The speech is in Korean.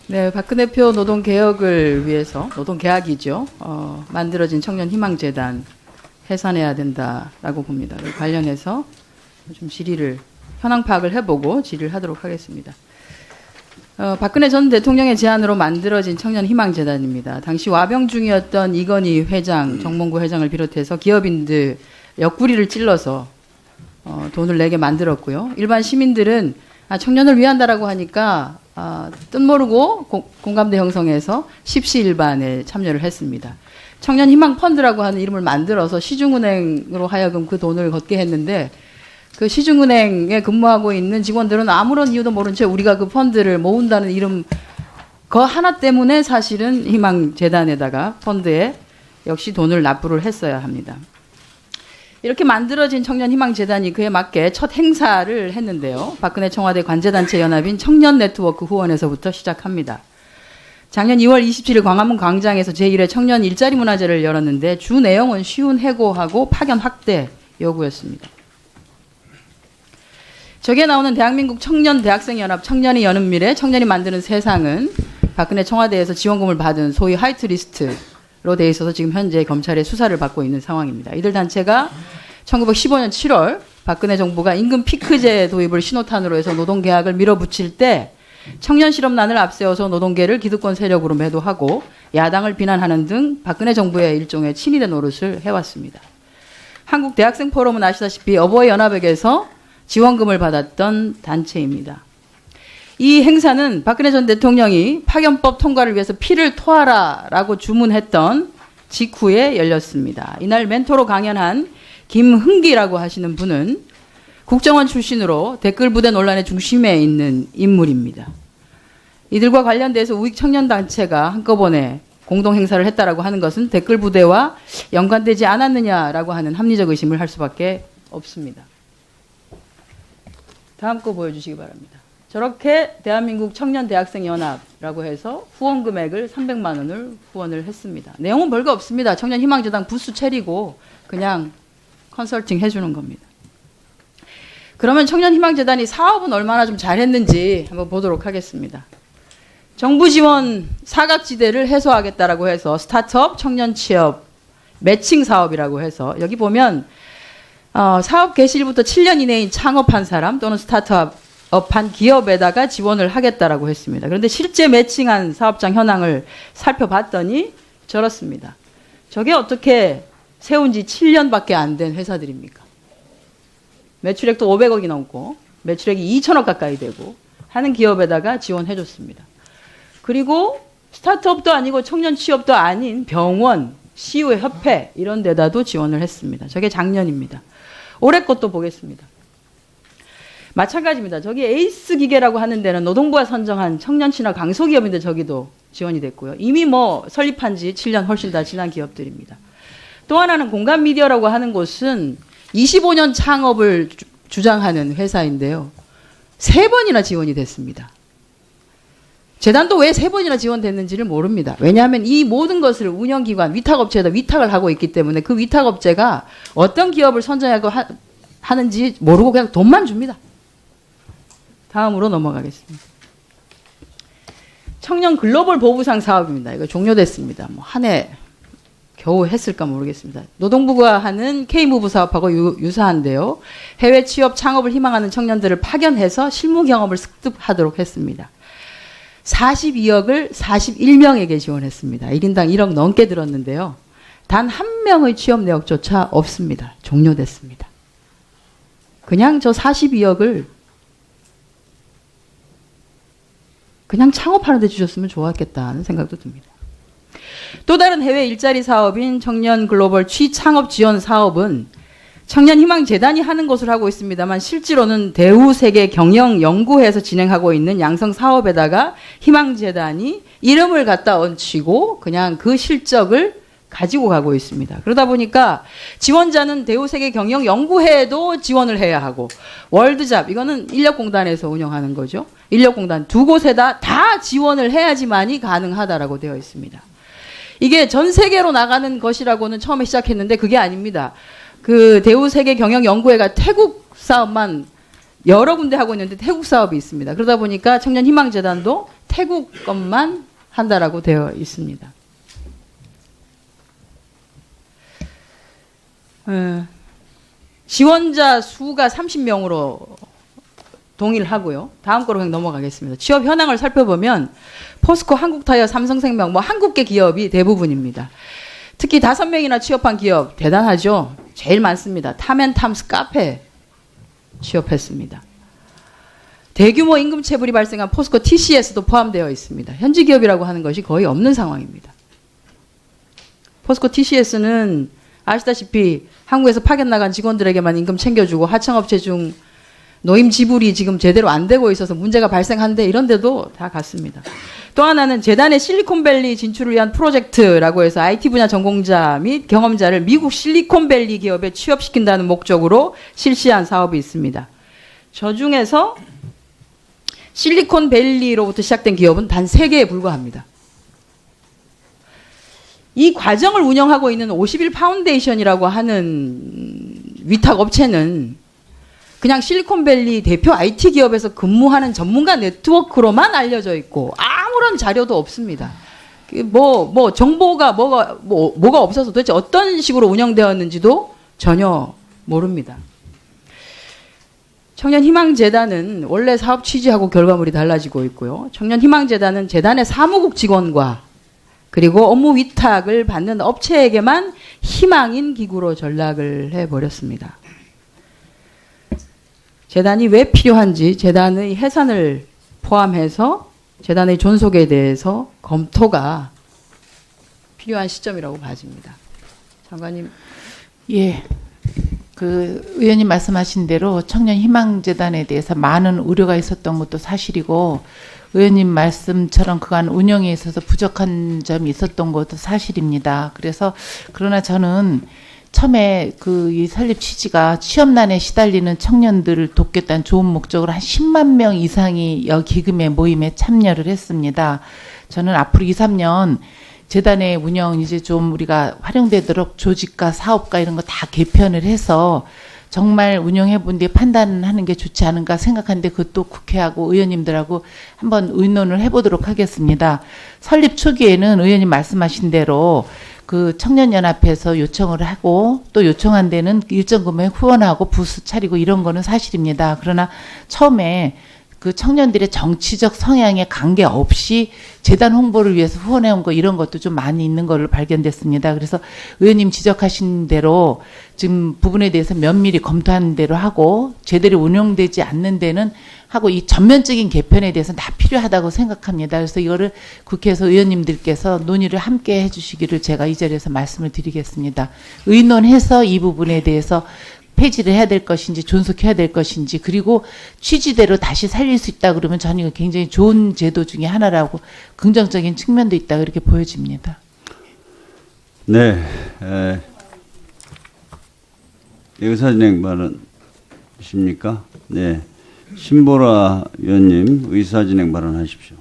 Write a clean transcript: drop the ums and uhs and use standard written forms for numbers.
네, 박근혜 표 노동개혁을 위해서, 노동개혁이죠. 만들어진 청년희망재단 해산해야 된다라고 봅니다. 관련해서 좀 질의를, 현황 파악을 해보고 질의를 하도록 하겠습니다. 박근혜 전 대통령의 제안으로 만들어진 청년희망재단입니다. 당시 와병 중이었던 이건희 회장, 정몽구 회장을 비롯해서 기업인들 옆구리를 찔러서 돈을 내게 만들었고요. 일반 시민들은 청년을 위한다라고 하니까 뜻모르고 공감대 형성해서 십시일반에 참여를 했습니다. 청년희망펀드라고 하는 이름을 만들어서 시중은행으로 하여금 그 돈을 걷게 했는데 그 시중은행에 근무하고 있는 직원들은 아무런 이유도 모른 채 우리가 그 펀드를 모은다는 이름 그 하나 때문에 사실은 희망재단에다가 펀드에 역시 돈을 납부를 했어야 합니다. 이렇게 만들어진 청년희망재단이 그에 맞게 첫 행사를 했는데요. 박근혜 청와대 관제단체 연합인 청년네트워크 후원에서부터 시작합니다. 작년 2월 27일 광화문 광장에서 제1회 청년 일자리 문화제를 열었는데 주 내용은 쉬운 해고하고 파견 확대 요구였습니다. 저기에 나오는 대한민국 청년대학생연합 청년이 여는 미래 청년이 만드는 세상은 박근혜 청와대에서 지원금을 받은 소위 화이트리스트로 돼 있어서 지금 현재 검찰의 수사를 받고 있는 상황입니다. 이들 단체가 1915년 7월 박근혜 정부가 임금 피크제 도입을 신호탄으로 해서 노동계약을 밀어붙일 때 청년 실업난을 앞세워서 노동계를 기득권 세력으로 매도하고 야당을 비난하는 등 박근혜 정부의 일종의 친위대 노릇을 해왔습니다. 한국대학생포럼은 아시다시피 어버이 연합에게서 지원금을 받았던 단체입니다. 이 행사는 박근혜 전 대통령이 파견법 통과를 위해서 피를 토하라라고 주문했던 직후에 열렸습니다. 이날 멘토로 강연한 김흥기라고 하시는 분은 국정원 출신으로 댓글 부대 논란의 중심에 있는 인물입니다. 이들과 관련돼서 우익 청년단체가 한꺼번에 공동행사를 했다라고 하는 것은 댓글 부대와 연관되지 않았느냐라고 하는 합리적 의심을 할 수밖에 없습니다. 다음 거 보여주시기 바랍니다. 저렇게 대한민국 청년대학생연합이라고 해서 후원 금액을 300만 원을 후원을 했습니다. 내용은 별거 없습니다. 청년희망재단 부스 차리고 그냥 컨설팅 해주는 겁니다. 그러면 청년희망재단이 사업은 얼마나 좀 잘했는지 한번 보도록 하겠습니다. 정부 지원 사각지대를 해소하겠다라고 해서 스타트업, 청년 취업, 매칭 사업이라고 해서 여기 보면 사업 개시일부터 7년 이내인 창업한 사람 또는 스타트업한 기업에다가 지원을 하겠다라고 했습니다. 그런데 실제 매칭한 사업장 현황을 살펴봤더니 저렇습니다. 저게 어떻게 세운 지 7년밖에 안 된 회사들입니까? 매출액도 500억이 넘고 매출액이 2천억 가까이 되고 하는 기업에다가 지원해줬습니다. 그리고 스타트업도 아니고 청년 취업도 아닌 병원, 시의회 협회 이런 데다도 지원을 했습니다. 저게 작년입니다. 올해 것도 보겠습니다. 마찬가지입니다. 저기 에이스 기계라고 하는 데는 노동부가 선정한 청년 친화 강소기업인데 저기도 지원이 됐고요. 이미 설립한 지 7년 훨씬 다 지난 기업들입니다. 또 하나는 공감 미디어라고 하는 곳은 25년 창업을 주장하는 회사인데요. 3번이나 지원이 됐습니다. 재단도 왜 3번이나 지원됐는지를 모릅니다. 왜냐하면 이 모든 것을 운영기관, 위탁업체에다 위탁을 하고 있기 때문에 그 위탁업체가 어떤 기업을 선정하고 하는지 모르고 그냥 돈만 줍니다. 다음으로 넘어가겠습니다. 청년 글로벌 보부상 사업입니다. 이거 종료됐습니다. 한 해 겨우 했을까 모르겠습니다. 노동부가 하는 K무브 사업하고 유사한데요. 해외 취업 창업을 희망하는 청년들을 파견해서 실무 경험을 습득하도록 했습니다. 42억을 41명에게 지원했습니다. 1인당 1억 넘게 들었는데요. 단 한 명의 취업 내역조차 없습니다. 종료됐습니다. 그냥 저 42억을 그냥 창업하는 데 주셨으면 좋았겠다는 생각도 듭니다. 또 다른 해외 일자리 사업인 청년 글로벌 취창업 지원 사업은 청년희망재단이 하는 것을 하고 있습니다만 실제로는 대우세계 경영연구회에서 진행하고 있는 양성 사업에다가 희망재단이 이름을 갖다 얹히고 그냥 그 실적을 가지고 가고 있습니다. 그러다 보니까 지원자는 대우세계 경영연구회에도 지원을 해야 하고 월드잡 이거는 인력공단에서 운영하는 거죠. 인력공단 두 곳에다 다 지원을 해야지만이 가능하다라고 되어 있습니다. 이게 전 세계로 나가는 것이라고는 처음에 시작했는데 그게 아닙니다. 그 대우세계경영연구회가 태국 사업만 여러 군데 하고 있는데 태국 사업이 있습니다. 그러다 보니까 청년희망재단도 태국 것만 한다라고 되어 있습니다. 지원자 수가 30명으로 동일하고요. 다음 거로 그냥 넘어가겠습니다. 취업 현황을 살펴보면 포스코, 한국타이어, 삼성생명, 한국계 기업이 대부분입니다. 특히 5명이나 취업한 기업 대단하죠. 제일 많습니다. 탐앤탐스 카페 취업했습니다. 대규모 임금 체불이 발생한 포스코 TCS도 포함되어 있습니다. 현지 기업이라고 하는 것이 거의 없는 상황입니다. 포스코 TCS는 아시다시피 한국에서 파견 나간 직원들에게만 임금 챙겨주고 하청업체 중 노임 지불이 지금 제대로 안 되고 있어서 문제가 발생한데 이런 데도 다 갔습니다. 또 하나는 재단의 실리콘밸리 진출을 위한 프로젝트라고 해서 IT 분야 전공자 및 경험자를 미국 실리콘밸리 기업에 취업시킨다는 목적으로 실시한 사업이 있습니다. 저 중에서 실리콘밸리로부터 시작된 기업은 단 3개에 불과합니다. 이 과정을 운영하고 있는 51 파운데이션이라고 하는 위탁 업체는 그냥 실리콘밸리 대표 IT 기업에서 근무하는 전문가 네트워크로만 알려져 있고 아무런 자료도 없습니다. 정보가 뭐가 없어서 도대체 어떤 식으로 운영되었는지도 전혀 모릅니다. 청년희망재단은 원래 사업 취지하고 결과물이 달라지고 있고요. 청년희망재단은 재단의 사무국 직원과 그리고 업무 위탁을 받는 업체에게만 희망인 기구로 전락을 해버렸습니다. 재단이 왜 필요한지 재단의 해산을 포함해서 재단의 존속에 대해서 검토가 필요한 시점이라고 봐집니다. 장관님. 예. 의원님 말씀하신 대로 청년희망재단에 대해서 많은 우려가 있었던 것도 사실이고, 의원님 말씀처럼 그간 운영에 있어서 부족한 점이 있었던 것도 사실입니다. 그러나 저는 처음에 이 설립 취지가 취업난에 시달리는 청년들을 돕겠다는 좋은 목적으로 한 10만 명 이상이 이 기금의 모임에 참여를 했습니다. 저는 앞으로 2, 3년 재단의 운영 이제 좀 우리가 활용되도록 조직과 사업과 이런 거 다 개편을 해서 정말 운영해본 뒤에 판단하는 게 좋지 않은가 생각하는데 그것도 국회하고 의원님들하고 한번 의논을 해보도록 하겠습니다. 설립 초기에는 의원님 말씀하신 대로 청년연합에서 요청을 하고 또 요청한 데는 일정 금액 후원하고 부스 차리고 이런 거는 사실입니다. 그러나 처음에 청년들의 정치적 성향에 관계없이 재단 홍보를 위해서 후원해온 거 이런 것도 좀 많이 있는 걸로 발견됐습니다. 그래서 의원님 지적하신 대로 지금 부분에 대해서 면밀히 검토하는 대로 하고 제대로 운영되지 않는 데는 하고 이 전면적인 개편에 대해서 다 필요하다고 생각합니다. 그래서 이거를 국회에서 의원님들께서 논의를 함께 해주시기를 제가 이 자리에서 말씀을 드리겠습니다. 의논해서 이 부분에 대해서 폐지를 해야 될 것인지 존속해야 될 것인지 그리고 취지대로 다시 살릴 수 있다 그러면 저는 이거 굉장히 좋은 제도 중에 하나라고 긍정적인 측면도 있다 그렇게 보여집니다. 네. 의사진행 발언이십니까? 네. 신보라 의원님 의사진행 발언하십시오.